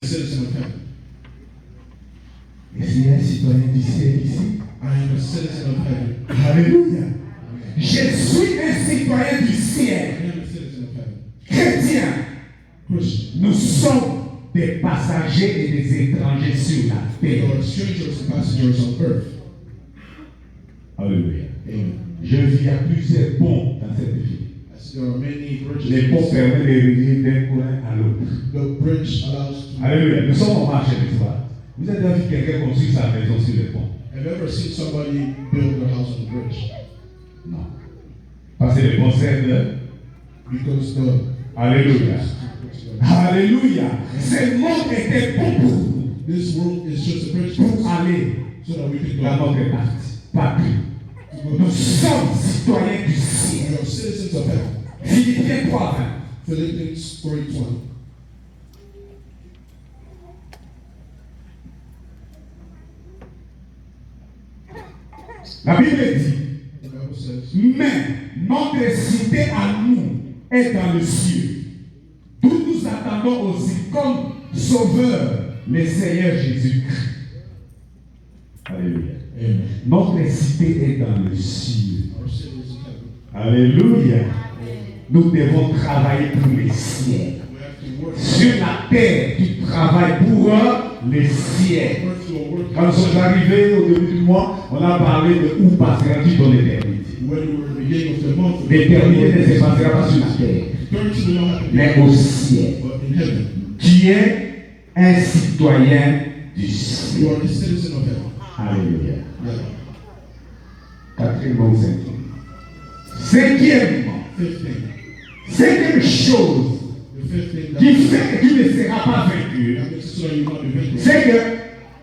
citizen of heaven. Et c'est un citoyen du ciel ici. I am a citizen of heaven. Alléluia. Je suis un citoyen du I ciel. am a citizen of heaven. Chrétien, Christian. nous sommes des passagers et des étrangers sur la We terre. are strangers and passengers on earth. Alléluia. Amen. Je vis, il y a plusieurs ponts dans cette ville. As there are many bridges. Les ponts permettent de relier d'un coin à l'autre. The bridge allows to. Alléluia. Nous sommes au marché, n'est-ce pas? Vous avez déjà vu quelqu'un construire sa maison sur le pont? Have you ever seen somebody build their house on the bridge? Non. Parce que le pont sert de... Because the. Alléluia. Alléluia. Ce monde était bon pour nous. This world is just a bridge for Pour us, aller so that we can dans go. notre patrie. Nous sommes citoyens du We ciel. are citizens of heaven. Philippiens 3, 20. Philippians 3:20. La Bible dit, The Bible says, mais notre cité à nous est dans le ciel, d'où nous attendons aussi comme sauveur le Seigneur Jésus-Christ. Alléluia. Amen. Notre cité est dans le ciel. Our city is in heaven. Alléluia. Nous devons travailler pour le ciel. We have to work. Sur la terre, tu travailles pour le ciel. Work to a work. Quand nous sommes arrivés au début du mois, on a parlé de où passeras-tu dans l'éternité. When we were at the beginning of the month, L'éternité ne se passera pas sur la terre, eternity will not have to be, mais au ciel. but in heaven. Tu es un citoyen du You ciel. are a citizen of heaven. Alléluia. Yeah. Quatrièmement ou cinquième. Cinquièmement, 15. cinquième chose The fifth thing that qui fait que tu ne seras pas vaincu, makes it so that you will not be vanquished. c'est que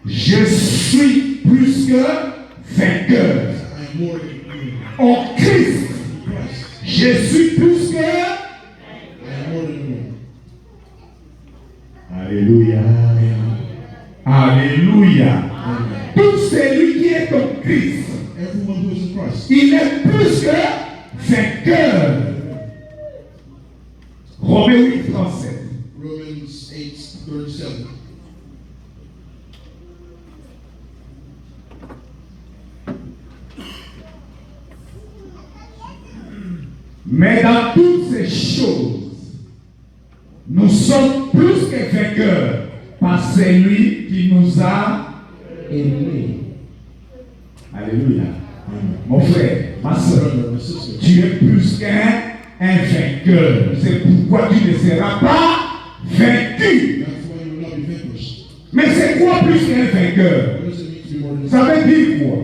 je suis plus que vainqueur. I am more than a En Christ, in Christ. je suis plus que... I am more than a woman. Alléluia. Alléluia. Tout celui qui est en Christ, Everyone who is in Christ, il est plus que vainqueur. Romains 8, 37. Romans 8:37. Mais dans toutes ces choses, nous sommes plus que vainqueurs par celui qui nous a aimés. Alléluia. Mon frère, ma soeur, Brother, my sister, tu es plus qu'un vainqueur. C'est pourquoi tu ne seras pas vaincu. that's why you will not be vanquished. Mais c'est quoi plus qu'un vainqueur? What does it mean to be more than a Ça veut dire quoi?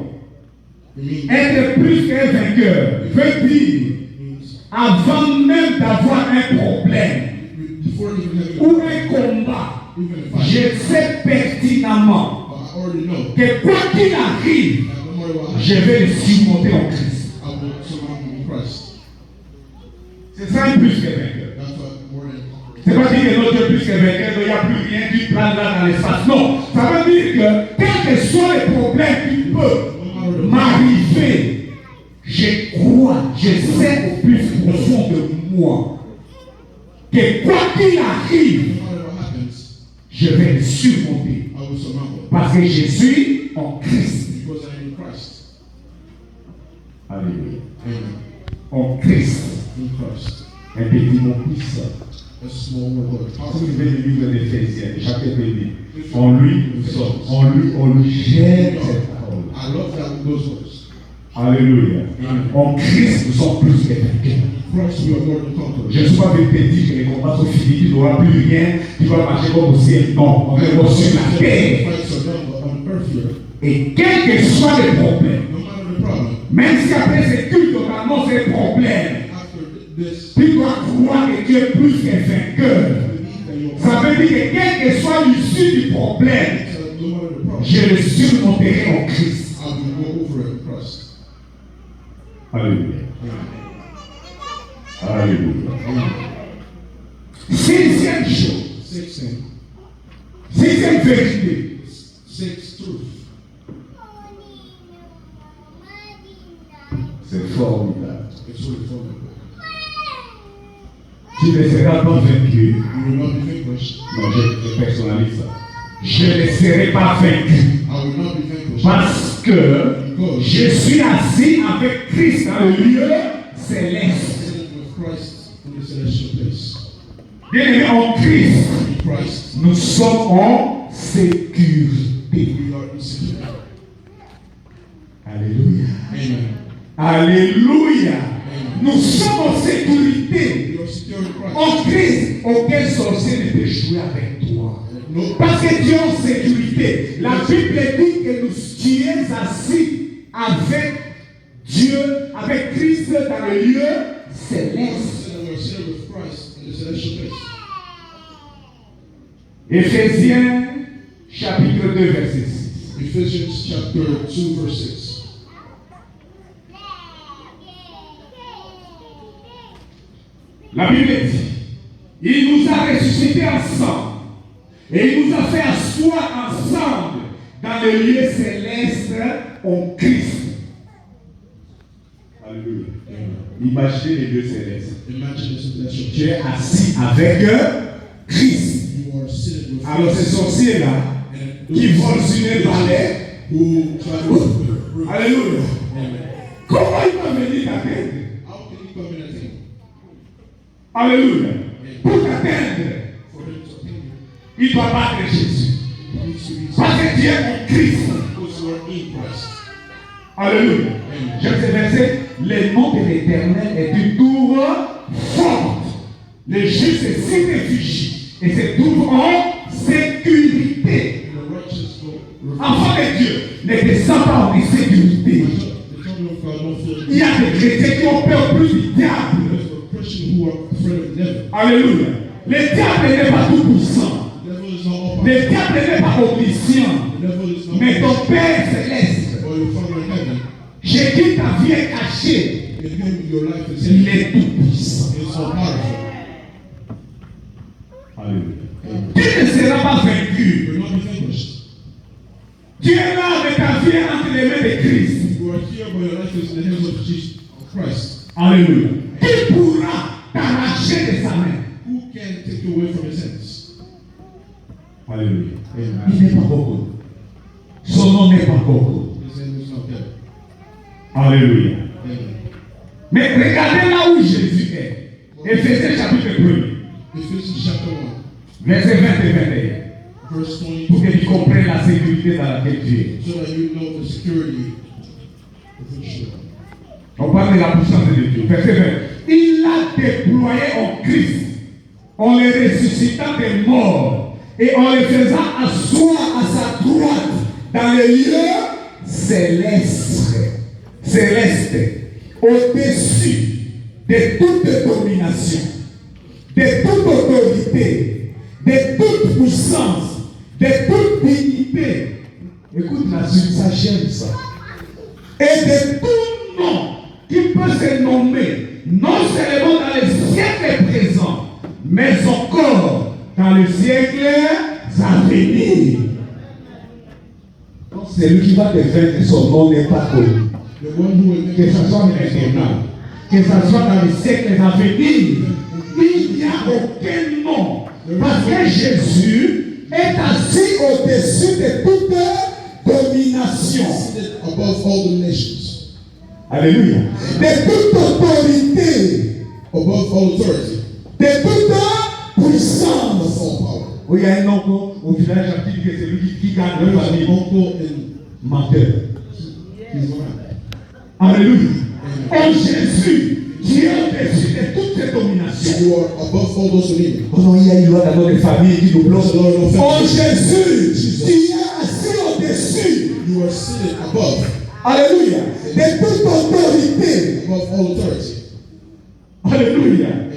It means, Être plus qu'un vainqueur veut dire, avant même d'avoir un problème before even having ou un combat, even a fight, je sais pertinemment I already know que quoi qu'il arrive, that no matter what je happens, vais le surmonter en Christ. I will surround you in Christ. C'est ça un plus que vainqueur. That's what more than conqueror. C'est pas dire que notre plus que vainqueur, il n'y a plus rien qui plane là dans l'espace. Non, ça veut dire que quel que soit le problème qui peut m'arriver, je crois, je sais au plus profond de moi que quoi qu'il arrive, No matter what happens, je vais le surmonter. I will surmount it. Parce que je suis en Christ. Because I am in Christ. Alléluia. Amen. En Christ. In Christ. Un petit mot puissant. A small word. Si vous avez le livre d'Éphésiens, chapitre 1, en lui, nous sommes. En lui, j'aime cette parole. I love that those words. Alléluia. En Christ, nous sommes plus que vainqueurs. Christ, we are more than conquerors. Je ne suis pas venu te dire que les combats sont finis, tu n'auras plus rien, tu vas marcher comme au ciel. Non, on est sur la terre. Fights are done, but on earth here, Et quel que soit le problème, no matter the problem, même si après ce culte, on annonce les problèmes, after this, tu dois croire que tu es plus que vainqueur. believe that you're Ça veut dire que quelle que soit l'issue du problème, no matter the problem, je le surmonterai en Christ. I will go over it in Christ. Alléluia. Amen. Alléluia. Amen. Sixième chose, Sixth thing, sixième vérité. sixth truth. C'est formidable. It's really formidable. Tu ne seras pas vaincu You will not be vanquished. Non, je personnalise ça. Je ne serai pas vaincu. I will not be vanquished. Parce que je suis assis avec Christ dans le lieu céleste. Sitting with Christ in the celestial place. Bien-aimés en Christ, In Christ, nous sommes en sécurité. we are in security. Alléluia. Amen. Alléluia. Amen. Nous sommes en sécurité. We are secure in Christ. En Christ, aucun sorcier ne peut jouer avec toi. No, Parce que tu es en sécurité. La Bible dit que tu es assis avec Dieu, avec Christ dans le lieu céleste. we are seated with Christ in the celestial place. Éphésiens chapitre 2 verset 6. Ephesians chapter 2 verse 6. La Bible dit, il nous a ressuscités ensemble et il nous a fait asseoir ensemble dans le lieu céleste en Christ. Alléluia. Imaginez les lieux célestes. Imagine the celestial Tu es place. assis avec Christ. You are seated with Alors ces Christ. sorciers-là And qui volent sur les balais, who try to alléluia. Amen. Comment ils vont venir t'atteindre? How can you come in and think Alléluia. Pour t'atteindre, for him to attain you? il doit battre Jésus. He needs to be Parce que tu es en Christ. because you are in Christ. Alléluia. J'aime ce verset. Le nom de l'Éternel est une tour forte. Le juste s'y réfugie et se trouve en sécurité. The righteous go. Enfant de Dieu, ne descends pas en insécurité. The children of God don't feel. Il y a des chrétiens qui ont peur plus du diable. There's a Christian who are afraid of the devil. Alléluia. Le diable n'est pas tout puissant. The devil is not all powerful. Le diable n'est pas omniscient. The devil is not. Mais ton Père céleste, Or your Father in heaven. chez qui ta vie est cachée, In him your life is il hidden. est tout puissant. It's so powerful. Alléluia. Tu ne seras pas vaincu. You will not be vanquished. Tu es là, mais ta vie est entre les mains de Christ. You are here, but your life is in the hands of Jesus, of Christ. Alléluia. Qui pourra t'arracher de sa main? Who can take you away from his hands? Alléluia. Amen. Il n'est pas beaucoup. Son nom n'est pas beaucoup. His name is not there. Alléluia. Amen. Mais regardez là où Jésus est. Éphésiens chapitre 1, Ephesians chapter 1, verset 20 et 21. verse 20. Pour que tu comprennes la sécurité dans laquelle tu es. So that you know the security of the church. On parle de la puissance de Dieu. Verset 20. Il l'a déployé en Christ, en le ressuscitant des morts et en le faisant asseoir à sa droite dans les lieux célestes, au-dessus de toute domination, de toute autorité, de toute puissance, de toute dignité. Écoute la suite, ça j'aime ça. Et de tout nom qui peut se nommer, non seulement dans les siècles présents, mais encore dans les siècles à venir. Donc celui qui va te vaincre, son nom n'est pas connu. The one who will Que make ce soit maintenant, que ce soit dans les siècles à venir, il n'y a aucun nom. Parce que Jésus est assis au-dessus de toute domination. seated above all the nations, Alléluia. De toute autorité, above all authority, de toute above puissance. all power. Oui, il y a un oncle au village actif que c'est lui qui garde There la is famille. an uncle and Menteur. he's around. Alléluia. En Jésus, tu es au-dessus de toutes ces dominations. You are above all those dominions. Oh non, il y a une loi dans notre famille qui nous bloque. The Lord of En heaven. Jésus, tu es assis au-dessus. You are seated above, Alléluia. De toute autorité. above all authority. Alléluia. Amen.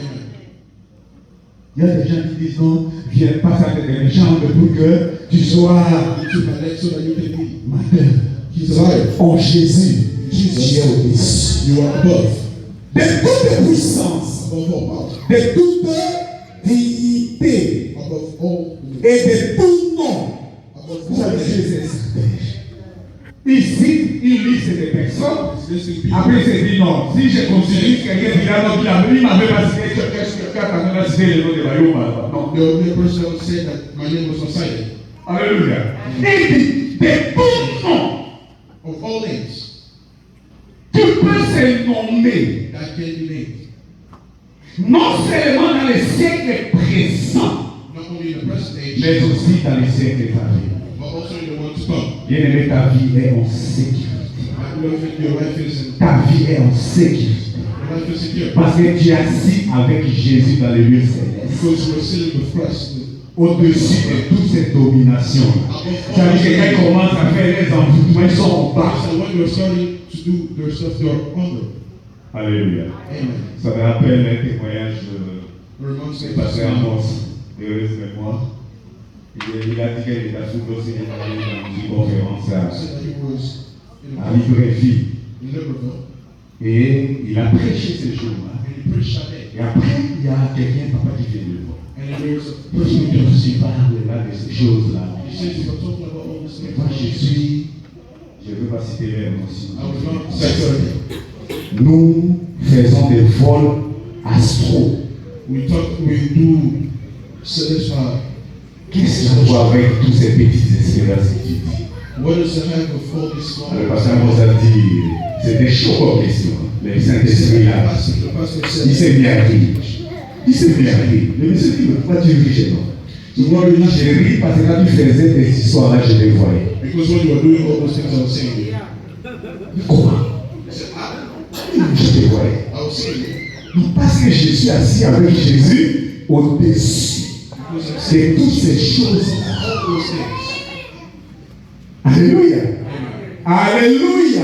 Il y a des gens qui disent non, viens pas ça des gens pour que tu sois You took my leg so that you can be. menteur. He's a liar. En Jésus, tu es au-dessus. You are above, De toute puissance, above all power, de toute dignité above all et de tout nom. above Vous all savez, nations. Jésus est ici, une liste de personnes. This is people. Après, il s'est dit non. Si je continue, quelqu'un dira non, il m'avait pas cité quelqu'un quand même cité le nom de Bayoma. Non. There will be a person who said that my name was not cited. Alléluia. Il dit des bons noms. Of all names Tu peux se nommer that can be named, non seulement dans les siècles présents, not only in the present age, mais aussi dans les siècles à venir. but also in the one to come. Bien-aimé, ta vie est en sécurité. I believe that your life is in, Ta vie est en sécurité. your life is secure. Parce que tu es assis avec Jésus dans les lieux célestes. Because you are sitting with Christ. Au-dessus de toute cette domination. Ça veut dire que quand ils commencent à faire les envoûtements, ils sont en bas. So when you're starting to do their stuff, they are under. Alléluia. Amen. Ça me rappelle un témoignage It reminds me de of Pasteur this. Amos, heureuse mémoire. Il a dit qu'il était à aussi dans une conférence He said that he was in à Libreville. Libreville, Et il a prêché ce jour-là. and he preached that day. Et après, il y a quelqu'un, papa, qui vient le voir. And then there was a Je person who ne came. suis pas là de ces choses-là. He said, you were talking about all these things. Moi, je ne veux pas citer les émotions. I was not secretary. Nous faisons des vols astro. We do satisfy. Qu'est-ce que ça voit avec tous ces petites espérances que tu dis? What does it have with all these small? Le pasteur Moussa dit, c'était chaud comme question. Le Saint-Esprit là, The pastor il said, s'est mis à rire. Il s'est mis à rire. Le monsieur dit, pourquoi tu ris chez moi? Moi, lui, j'ai ri parce que quand tu faisais des histoires là, je les voyais. because when you were doing all those things, I was saying, Comment? I said, Je te voyais. I was saying, Parce que je suis assis avec Jésus au-dessus because I'm saying de toutes ces choses. all those things. Alléluia. Alléluia.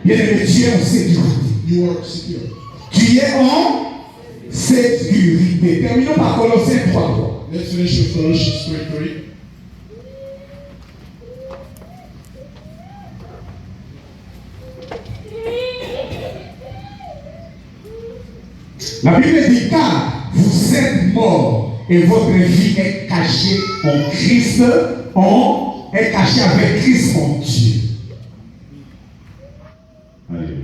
Bien-aimé, tu es en sécurité. You are secure. Tu es en sécurité. Terminons par Colossiens 3. Let's finish with Colossians 3:3. La Bible dit car vous êtes morts et votre vie est cachée en Christ, est cachée avec Christ en Dieu. Alléluia.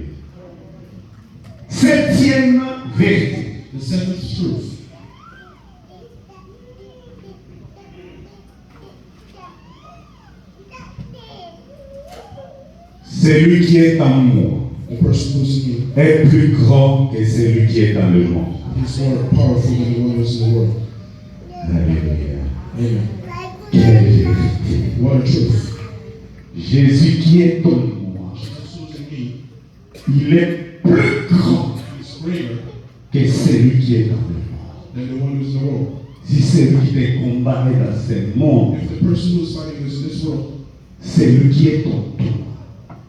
Septième vérité. The seventh truth. Celui qui est en moi The person who's in you est plus grand que celui qui est dans le monde. is more powerful than the one who's in the world. Alléluia. Amen. Quelle vérité. What a truth. Jésus qui est en moi, Jesus who's in me il est plus grand is greater que celui qui est dans le monde. than the one who's in the world. Si celui qui te combat est dans ce monde, If the person who's fighting is in this world, celui qui est en toi,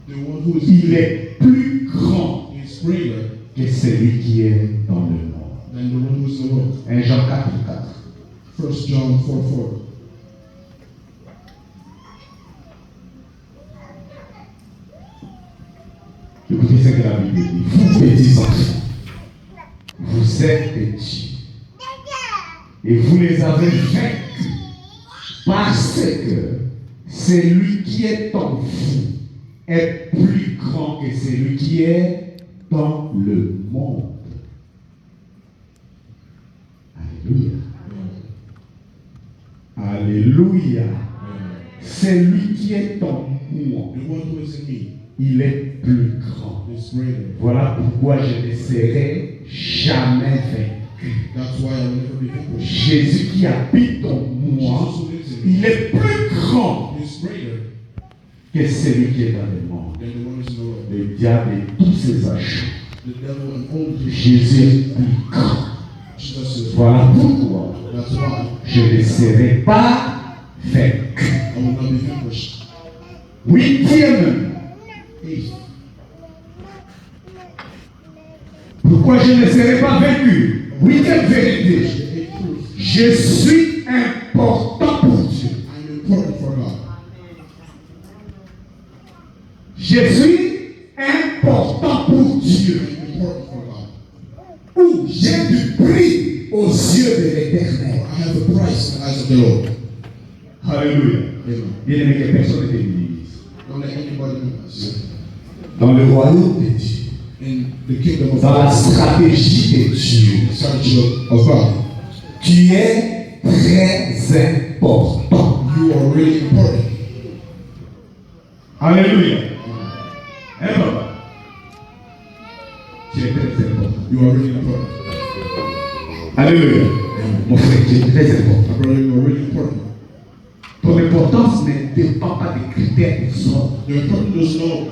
the one who is il est plus grand is greater que celui qui est dans le monde. than the one who's in the world. 1 Jean 4, 4. 1 John 4:4. Écoutez ce que la Bible dit. Vous petits enfants, vous êtes petits et vous les avez vaincus parce que celui qui est en vous est plus grand que celui qui est dans le monde. Alléluia. Alléluia. Celui qui est en moi, The one who is in me il est plus grand. is greater. Voilà pourquoi je ne serai jamais vaincu. That's why I will never be vanquished. Jésus qui habite en moi, Jesus who lives in me il est plus grand is greater que celui qui est dans le monde. than the one who's in the world. Le diable et tous ses agents. The devil and all the Jésus est plus grand. Jesus is. Voilà pourquoi That's why je ne serai pas vaincu. I will not be vanquished. Huitième, Eighth. pourquoi je ne serai pas vaincu? Huitième vérité. The eighth truth. Je suis important pour Dieu. I'm important for God. Je suis important pour Dieu. I'm important for God. Où j'ai du prix aux yeux de l'Éternel. I have a price in the eyes of the Lord. Alléluia. Amen. Bien aimé, que personne ne te minimise. Don't let anybody move us. Dans le royaume de Dieu, In the kingdom of dans la God, stratégie de Dieu, the strategy of God, tu es très important. you are really important. Alléluia. Hein, papa? Tu es très important. You are really important. Alléluia. Mon frère, tu es très important. My brother, you are really important. Ton importance ne dépend pas des critères des hommes. Your importance is no.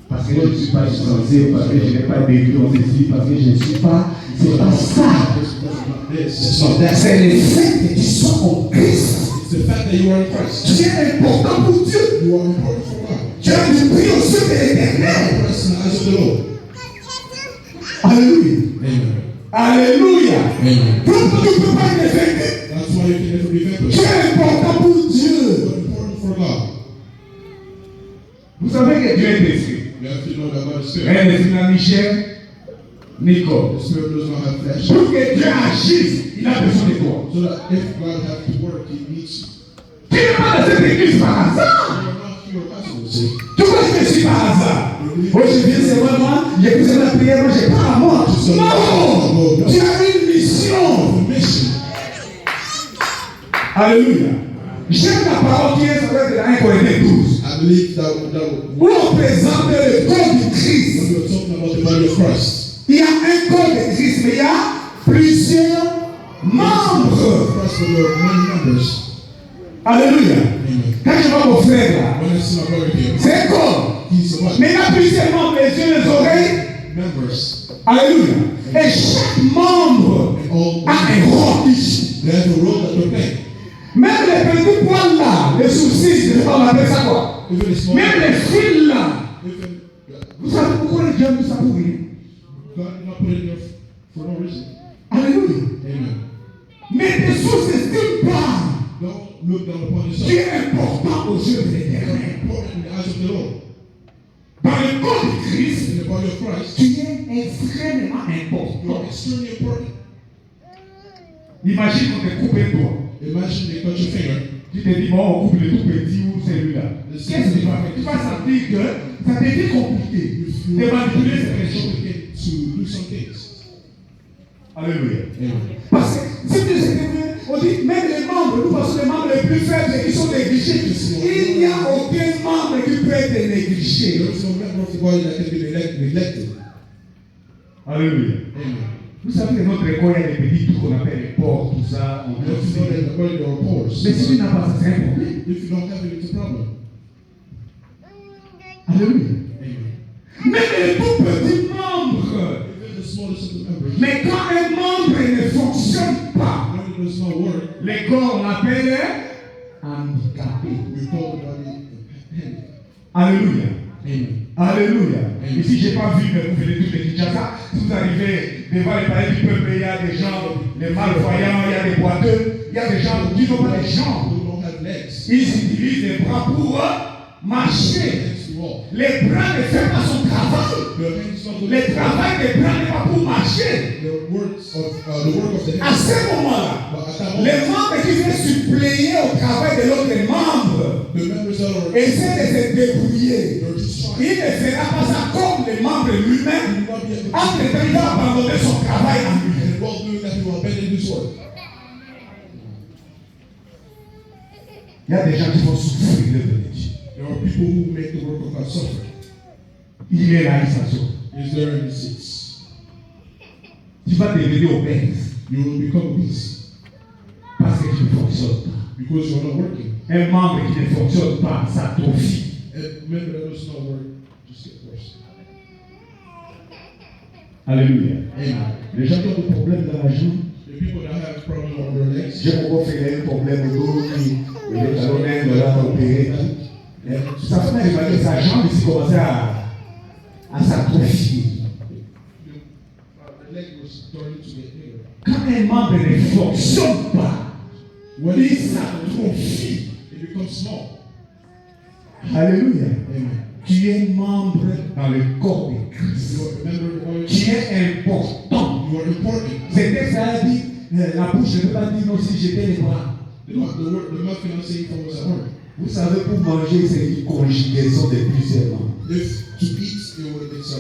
Parce que je ne suis pas censé, parce que je n'ai pas vécu dans ceci, parce que je ne suis pas. C'est pas ça. It's not that. C'est le fait que tu sois en Christ. It's the fact that you are in Christ. Tu es important pour Dieu. You are important for God. Tu as du prix aux yeux de You l'Éternel. are pressed in the eyes of the Lord. Alléluia. Amen. Alléluia. Amen. Donc tu ne peux pas être effectif. That's why you can never be Tu vanquished. es important pour Dieu. You are important for God. Vous savez que Dieu est esprit. You have to know that God is spirit. Un esprit n'a ni chair, ni corps. The spirit does not have flesh. Pour que Dieu agisse, il a besoin de toi. So that if God has to work, He needs you. Tu n'es pas dans cette église par hasard. You are not here as a see. Tu vois que je suis par hasard. Oh, je viens, c'est moi, j'ai poussé la prière, moi, j'ai pas à moi. Non! Tu as une mission. The mission. Alléluia. J'aime la parole qui est sur le 1 Corinthiens 12. I believe that Où on présente le corps du Christ. when we are talking about the body of Christ, Il y a un corps de Christ, mais il y a plusieurs membres. Christ will have many members. Alléluia. Amen. Quand je vois mon frère là, When I see my brother here, c'est un corps. he's a body. Mais il y a plusieurs membres, les yeux, les oreilles. Members. Alléluia. Et chaque membre And all a un rôle ici. they have a role that they play. Même les petits poils là, les sourcils, on appelle ça quoi? Even the small. Même les fils là. Even Vous savez pourquoi les dieux ont ça pour rien? God did not put it there for no reason. Alléluia. Amen. Mais tes sources estiment pas. Don't look down upon Tu yourself. es important aux yeux de You are l'Éternel. important in the eyes of the Lord. Dans le corps de Christ, In the body of Christ, tu es extrêmement you important. are extremely important. Imagine qu'on te coupe un doigt. Imagine they cut your finger. Tu te dis, bon, on coupe le tout petit ou celui-là. Qu'est-ce que tu vas faire? Tu vas sentir que ça devient compliqué de manipuler cette It's région. complicated to do some things. Alléluia. Amen. Parce que si tu sais, on dit, même les membres, nous passons les membres les plus faibles qui sont négligés. Il n'y a aucun membre qui peut être négligé. There is no member of the body that can be neglected. Alléluia. Amen. Vous savez que notre école, il y a des petits trucs qu'on appelle les porcs, tout ça. On You have to know that in the body there are pores. Mais si tu n'as pas ça, c'est un problème. If you don't have it, it's a problem. Alléluia. Amen. Même les tout petits membres. Even the smallest of the members, Mais quand un membre ne fonctionne pas, when it does not work, les corps, on appelle handicapé. we call the body handicap. Alléluia. Amen. Alléluia. Amen. Ici, je n'ai pas vu, mais vous venez tous de Kinshasa. Si vous arrivez devant les palais du peuple, il y a des gens, les malvoyants, il y a des boiteux, il y a des gens qui n'ont pas les jambes. Who don't have legs. Ils utilisent les bras pour marcher. Legs to walk. Les bras ne font pas son travail. The hands not the Le travail des bras n'est pas pour marcher. the work of the À hands. ce moment-là, But at that moment, les membres qui viennent suppléer au travail de l'autre membre the members that are essaient de se débrouiller. they're just Il trying. ne fera pas ça comme le membre lui-même. Will not be able to Entre-temps, il va abandonner son travail en lui. and while doing that, he will abandon his work. Il y a des gens qui vont souffrir de Dieu. There are people who make the work of God suffer. Il est là, il s'assoit. Is there in the seats? Tu vas devenir obèse You will become obese parce que tu ne fonctionnes pas. because you are not working. Un membre qui ne fonctionne pas, ça atrophie. And member that does not work just get worse. Alléluia. Amen. Les gens qui ont des problèmes dans la jambe, The people that have problems on their legs, j'ai encore fait un problème au dos qui le talon même là opéré. Ça fait mal que sa jambe ici commençait à s'atrophier. the leg was starting to get bigger. Quand un membre ne fonctionne pas, When il s'atrophie. it becomes small. Alléluia. Amen. Tu es membre dans le corps de Christ. You are a member of the body. Tu es important. You are important. C'est que ça a dit, la bouche ne peut pas dire non si j'étais les bras. The mouth cannot say if I was at work. Vous savez, pour manger, c'est une conjugaison de plusieurs membres. If to eat, it's a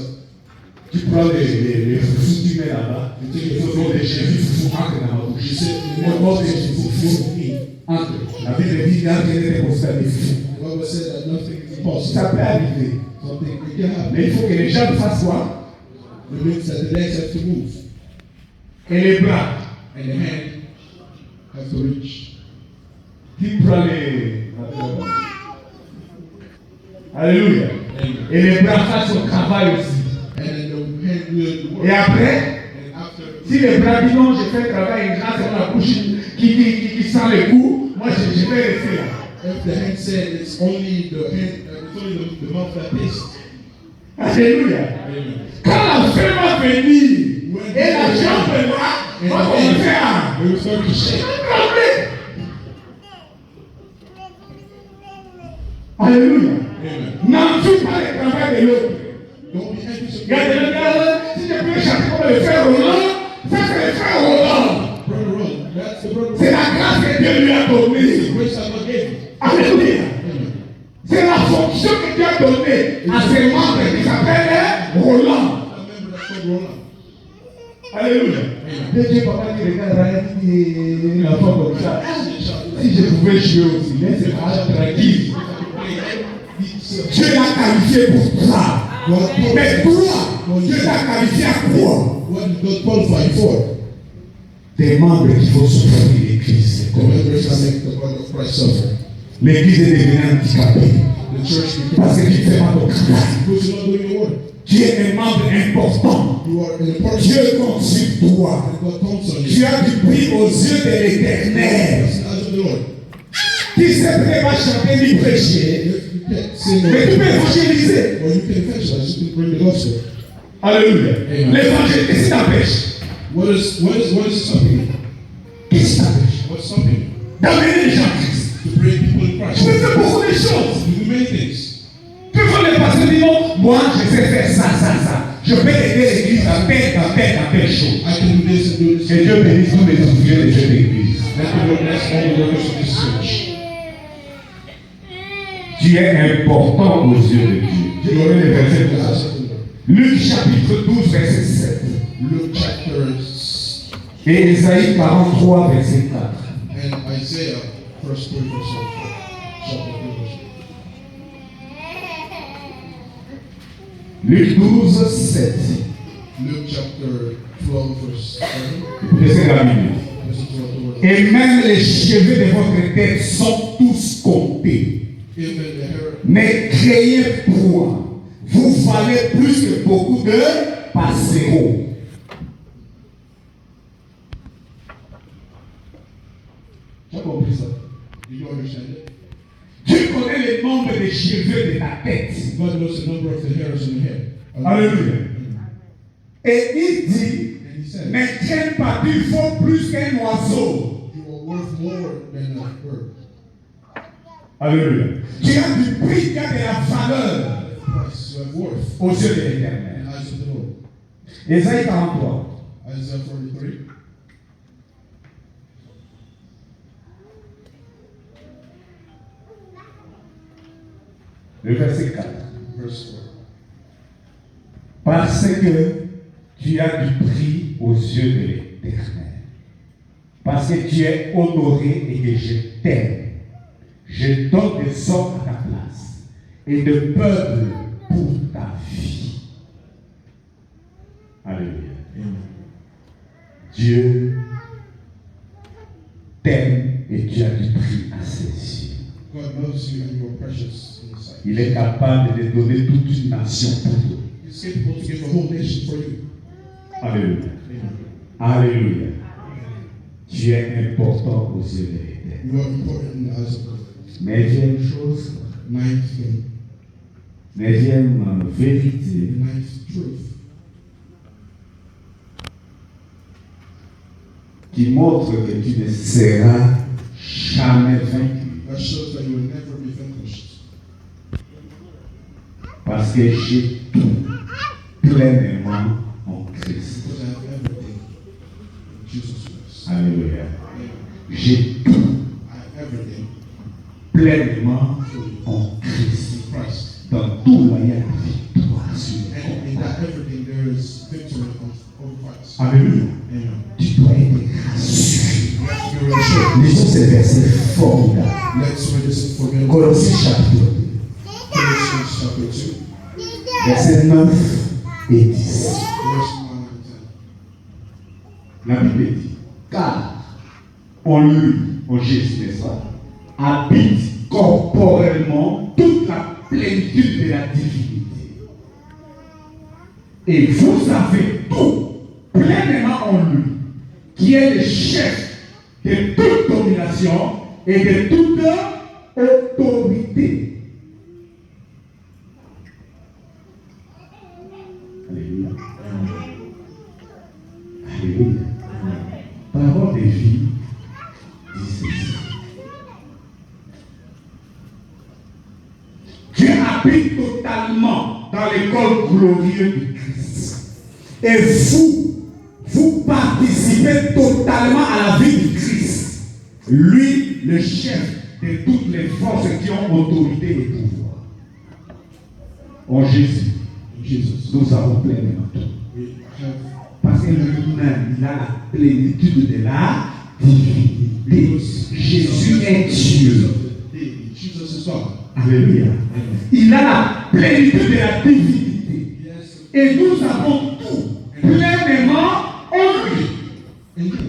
Tu prends les foufous, tu mets là-bas. Tu dis que ce sont des Jésus foufous, entre dans ma bouche. you say Moi, moi, des foufous, entre. La Bible dit, il y a rien de constat des foufous. the Bible said that nothing is impossible. Ça peut arriver. Something can happen. Mais il faut que les jambes fassent quoi? It means that the legs have to move Et les bras. and the hand have to reach. Qui prend les. Alléluia. Amen. Et les bras fassent son travail aussi. And then the hand will work. Et après, And after, si les bras disent non, je fais un travail grâce à ma bouche qui sent les coups, moi je vais rester là. if the hand said it's only the hand, it's only the mouth that tastes. Alléluia. Amen. Quand la faim va venir et la jambe est là, And va commencer à they will start to shake. trembler. Alléluia. Amen. N'enfuis pas le travail de l'autre. Don't be anxious. Il y a des gens qui si je peux chanter comme le frère Roland, ça c'est le frère Roland. Brother Roland, that's the brother C'est Roland. la grâce que Dieu lui a It's the donnée. grace that God gave you. Alléluia. Amen. C'est la fonction que Dieu a donnée à ses membres qui s'appelle Roland. I remember that's called Roland. Alléluia. Amen. Dieu papa qui regarde une enfant comme ça. Si je pouvais jouer aussi, mais c'est pas tranquille. Dieu l'a qualifié pour ça. Mais toi, Dieu t'a qualifié à quoi? What did God qualify you for? Des membres qui vont souffrir l'église. The members that make the body of Christ suffer. L'église est devenue handicapée. The church Parce que tu ne fais pas ton travail. because you're not doing your work. Tu es un membre important. You are an important. Dieu compte sur toi. And God counts on Tu you. as du prix aux yeux de l'Éternel. That's the eyes of the Lord. Qui sait peut-être pas chanter ni prêcher, If you can't sing mais tu peux or évangéliser. you can evangelize, you can bring the gospel. Alléluia. Amen. L'évangile, qu'est-ce qui t'empêche? What is stopping? Qu'est-ce qui t'empêche? What's stopping? D'amener les gens à Christ. To bring people in Tu Christ. peux faire beaucoup de choses. You do many things. Tu peux les passer du monde. Moi, je sais faire ça, ça, ça. Je peux aider l'église à telle chose. I can do this and do this. Que Dieu bénisse tous les ouvriers de cette église. Let the Lord bless all the workers of this church. Tu es important aux yeux de Dieu. Je donne les versets The pour ça. eyes of the Lord. Luc chapitre 12, verset 7. Luke chapter Et Ésaïe 43, verset 4. and Isaiah verse 3 verse 4. Chapter 3 verse 4. Luc 12, 7. Luke chapter 12 verse 7. Laissez la minute. Listen to what the word. Et même les cheveux de votre tête sont tous comptés. Even the hair. Ne craignez point. Vous valez plus que beaucoup de passereaux. Tu as compris ça? Do you understand it? Tu connais les nombres des cheveux de ta tête. God knows the number of the hairs on your head. Alléluia. Et il dit, And he said, ne crains pas, tu vaux plus qu'un oiseau. you are worth more than a bird. Alléluia. Tu as du prix, tu as de la valeur Price, you have worth aux yeux de in l'Éternel. the eyes of the Lord. Ésaïe 43. Isaiah 43. Le verset 4. Verse 4. Parce que tu as du prix aux yeux de l'Éternel. Parce que tu es honoré et que je t'aime. Je donne des hommes à ta place et de peuple pour ta vie. Alléluia. Amen. Dieu t'aime et tu as du prix à ses yeux. God loves you and you are precious in His sight. Il est capable de donner toute une nation pour toi. He's capable to give a whole nation for you. Alléluia. Amen. Alléluia. Tu es important aux yeux de l'Éternel. You are important in the eyes of the Lord. 9e chose, Ninth thing, 9e vérité, ninth truth qui montre que tu ne seras jamais vaincu. that shows that you will never be vanquished. Parce que j'ai tout pleinement en Christ. Because I have everything in Jesus Christ. Alléluia. Amen. J'ai tout I have everything pleinement pleinement en Christ. Dans tout, il y a la victoire sur les And in that everything there is victory over Christ. Alléluia. Amen. Tu dois être rassuré. You have to be reassured. Lisons ces versets formidables. Let's read this for me. Colossiens chapitre 2, Colossians chapter 2, versets 9 et 10. verse 9 and 10. La Bible dit, car en lui, en Jésus, n'est-ce pas, habite corporellement toute la plénitude de la divinité. Et vous avez tout pleinement en lui, qui est le chef de toute domination et de toute autorité. Alléluia. Alléluia. Parole de vie dit ceci. Dieu habite totalement dans l'école glorieuse du Christ. Et vous participez totalement à la vie du Christ. Lui, le chef de toutes les forces qui ont autorité et pouvoir. En Jésus, nous avons pleinement tout. We have Parce que lui-même, il a la plénitude de la divinité. Jésus est Dieu. Jesus is God. Alléluia. Il a la plénitude de la divinité. Yes. Et nous avons tout pleinement en lui. In him.